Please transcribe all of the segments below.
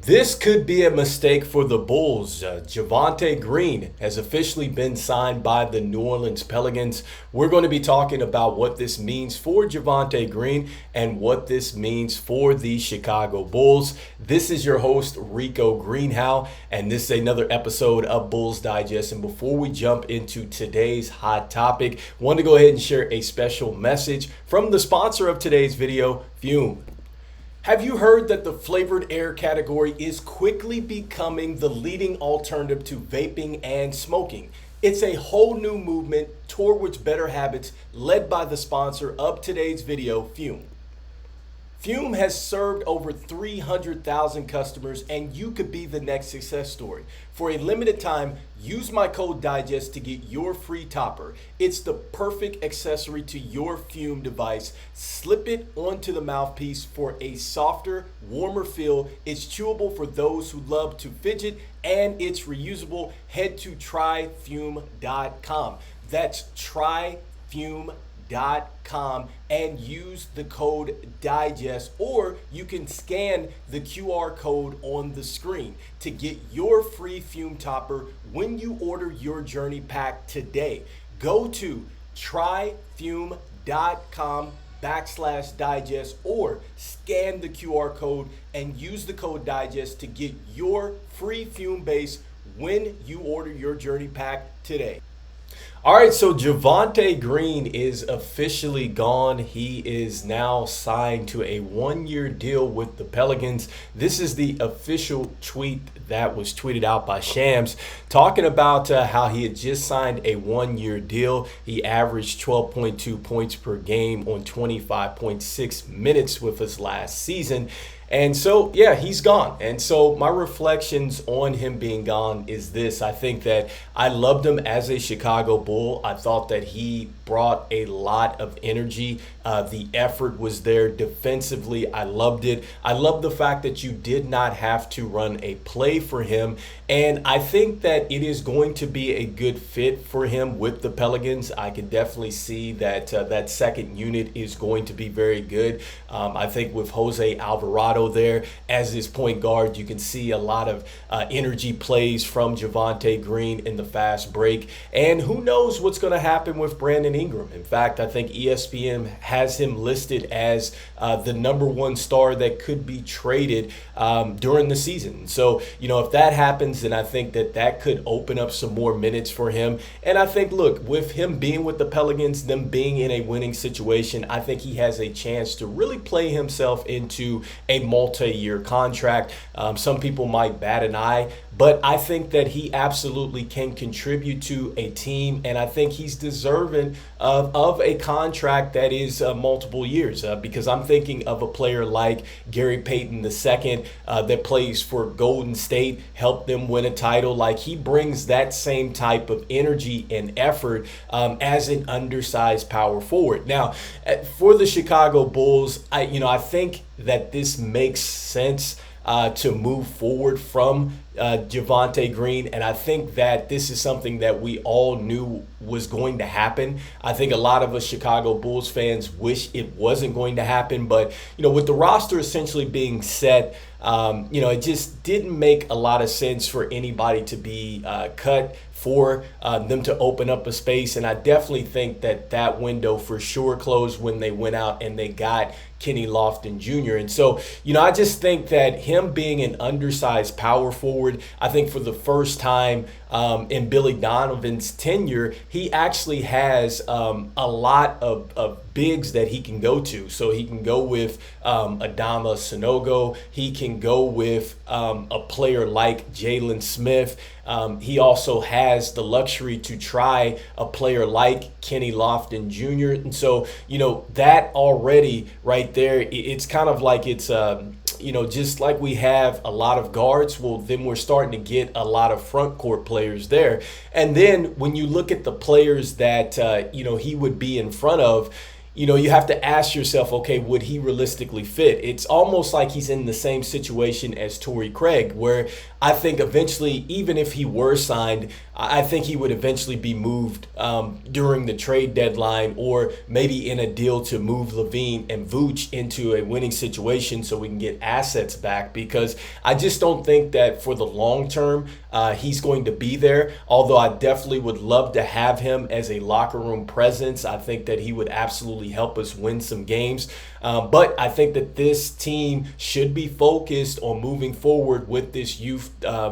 This could be a mistake for the Bulls. Javontae Green has officially been signed by the New Orleans Pelicans. We're going to be talking about what this means for Javontae Green and what this means for the Chicago Bulls. This is your host, Rico Greenhowe, and this is another episode of Bulls Digest. And before we jump into today's hot topic, I want to go ahead and share a special message from the sponsor of today's video, Fume. Have you heard that the flavored air category is quickly becoming the leading alternative to vaping and smoking? It's a whole new movement towards better habits led by the sponsor of today's video, Fume. Fume has served over 300,000 customers, and you could be the next success story. For a limited time, use my code DIGEST to get your free topper. It's the perfect accessory to your Fume device. Slip it onto the mouthpiece for a softer, warmer feel. It's chewable for those who love to fidget, and it's reusable. Head to tryfume.com. That's tryfume.com and use the code DIGEST, or you can scan the QR code on the screen to get your free Fume topper when you order your journey pack today. Go to tryfume.com/digest or scan the QR code and use the code DIGEST to get your free Fume base when you order your journey pack today. All right, so Javontae Green is officially gone. He is now signed to a one-year deal with the Pelicans. This is the official tweet that was tweeted out by Shams, talking about how he had just signed a one-year deal. He averaged 12.2 points per game on 25.6 minutes with his last season. And so, yeah, he's gone. And so my reflections on him being gone is this. I think that I loved him as a Chicago Bull. I thought that he brought a lot of energy. The effort was there defensively. I loved it. I love the fact that you did not have to run a play for him. And I think that it is going to be a good fit for him with the Pelicans. I can definitely see that that second unit is going to be very good. I think with Jose Alvarado there as his point guard, you can see a lot of energy plays from Javontae Green in the fast break. And who knows what's going to happen with Brandon Ingram. In fact, I think ESPN has him listed as the #1 star that could be traded during the season. So, if that happens, then I think that could open up some more minutes for him. And I think, look, with him being with the Pelicans, them being in a winning situation, I think he has a chance to really play himself into a multi-year contract. Some people might bat an eye, but I think that he absolutely can contribute to a team, and I think he's deserving of a contract that is multiple years, because I'm thinking of a player like Gary Payton II that plays for Golden State, helped them win a title. Like, he brings that same type of energy and effort as an undersized power forward. Now, for the Chicago Bulls, I think that this makes sense to move forward from Javontae Green, and I think that this is something that we all knew was going to happen. I think a lot of us Chicago Bulls fans wish it wasn't going to happen, but with the roster essentially being set, it just didn't make a lot of sense for anybody to be cut, for them to open up a space. And I definitely think that window for sure closed when they went out and they got Kenny Lofton Jr. And so, I just think that him being an undersized power forward, I think for the first time in Billy Donovan's tenure, he actually has a lot of bigs that he can go to. So he can go with Adama Sanogo. He can go with a player like Jalen Smith. He also has the luxury to try a player like Kenny Lofton Jr. And so, that already right there, it's kind of like it's just like we have a lot of guards, well, then we're starting to get a lot of front court players there. And then when you look at the players that, he would be in front of, you have to ask yourself, okay, would he realistically fit? It's almost like he's in the same situation as Torrey Craig, where I think eventually, even if he were signed, I think he would eventually be moved during the trade deadline, or maybe in a deal to move Lavine and Vooch into a winning situation so we can get assets back, because I just don't think that for the long term he's going to be there. Although I definitely would love to have him as a locker room presence. I think that he would absolutely help us win some games. But I think that this team should be focused on moving forward with this youth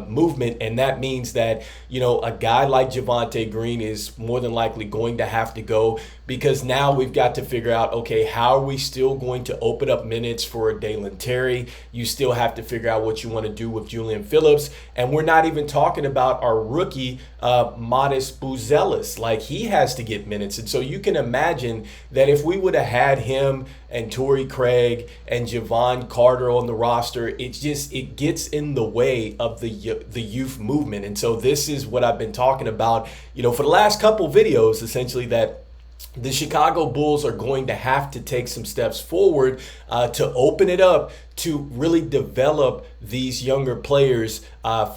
movement. And that means that, a guy like Javontae Green is more than likely going to have to go, because now we've got to figure out, okay, how are we still going to open up minutes for Dalen Terry? You still have to figure out what you want to do with Julian Phillips. And we're not even talking about our rookie, Modest Buzelis. Like, he has to get minutes. And so you can imagine that if we would have had him and Torrey Craig and Javon Carter on the roster, it gets in the way of the youth movement. And so this is what I've been talking about, for the last couple videos, essentially, that the Chicago Bulls are going to have to take some steps forward to open it up to really develop these younger players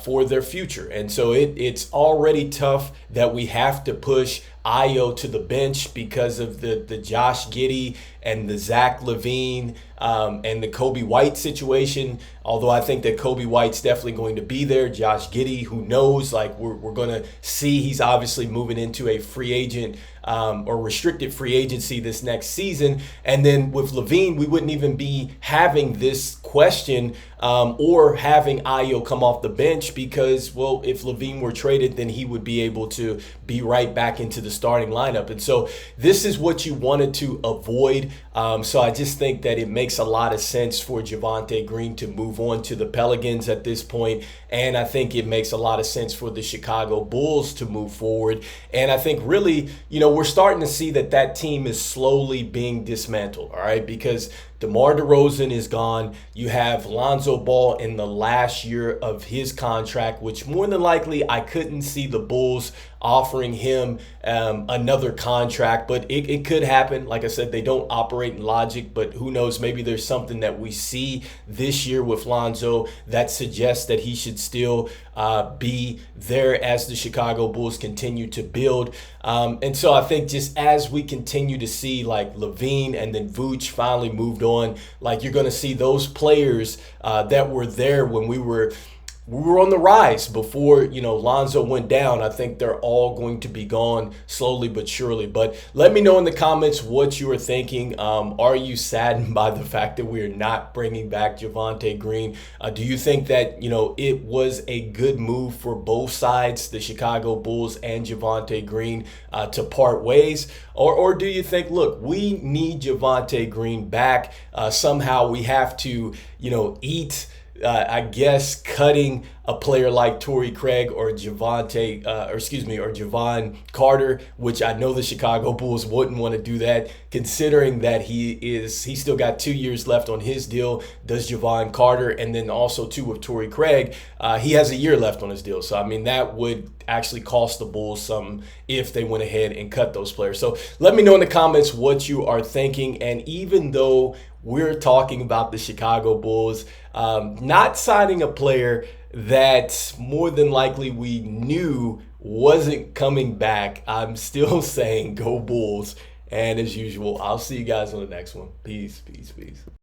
for their future. And so it's already tough that we have to push Ayo to the bench because of the Josh Giddey and the Zach Lavine and the Kobe White situation. Although I think that Kobe White's definitely going to be there. Josh Giddey, who knows, like we're going to see, he's obviously moving into a free agent or restricted free agency this next season. And then with Lavine, we wouldn't even be having this question or having Ayo come off the bench, because, well, if Lavine were traded, then he would be able to be right back into the starting lineup. And so this is what you wanted to avoid. So I just think that it makes a lot of sense for Javontae Green to move on to the Pelicans at this point. And I think it makes a lot of sense for the Chicago Bulls to move forward. And I think really, we're starting to see that team is slowly being dismantled, all right? Because DeMar DeRozan is gone. You have Lonzo Ball in the last year of his contract, which more than likely I couldn't see the Bulls offering him another contract, but it could happen. Like I said, they don't operate in logic, but who knows, maybe there's something that we see this year with Lonzo that suggests that he should still be there as the Chicago Bulls continue to build. And so I think just as we continue to see like Lavine and then Vooch finally moved on, like you're going to see those players that were there when we were on the rise before, Lonzo went down. I think they're all going to be gone slowly but surely. But let me know in the comments what you are thinking. Are you saddened by the fact that we are not bringing back Javontae Green? Do you think that, it was a good move for both sides, the Chicago Bulls and Javontae Green, to part ways? Or do you think, look, we need Javontae Green back. Somehow we have to, eat I guess cutting a player like Torrey Craig or Javon Carter, which I know the Chicago Bulls wouldn't want to do that, considering that he's still got 2 years left on his deal. Does Javon Carter, and then also too with Torrey Craig, he has a year left on his deal. So I mean that would actually cost the Bulls some if they went ahead and cut those players. So let me know in the comments what you are thinking. And even though we're talking about the Chicago Bulls not signing a player that more than likely we knew wasn't coming back, I'm still saying go Bulls. And as usual, I'll see you guys on the next one. Peace, peace, peace.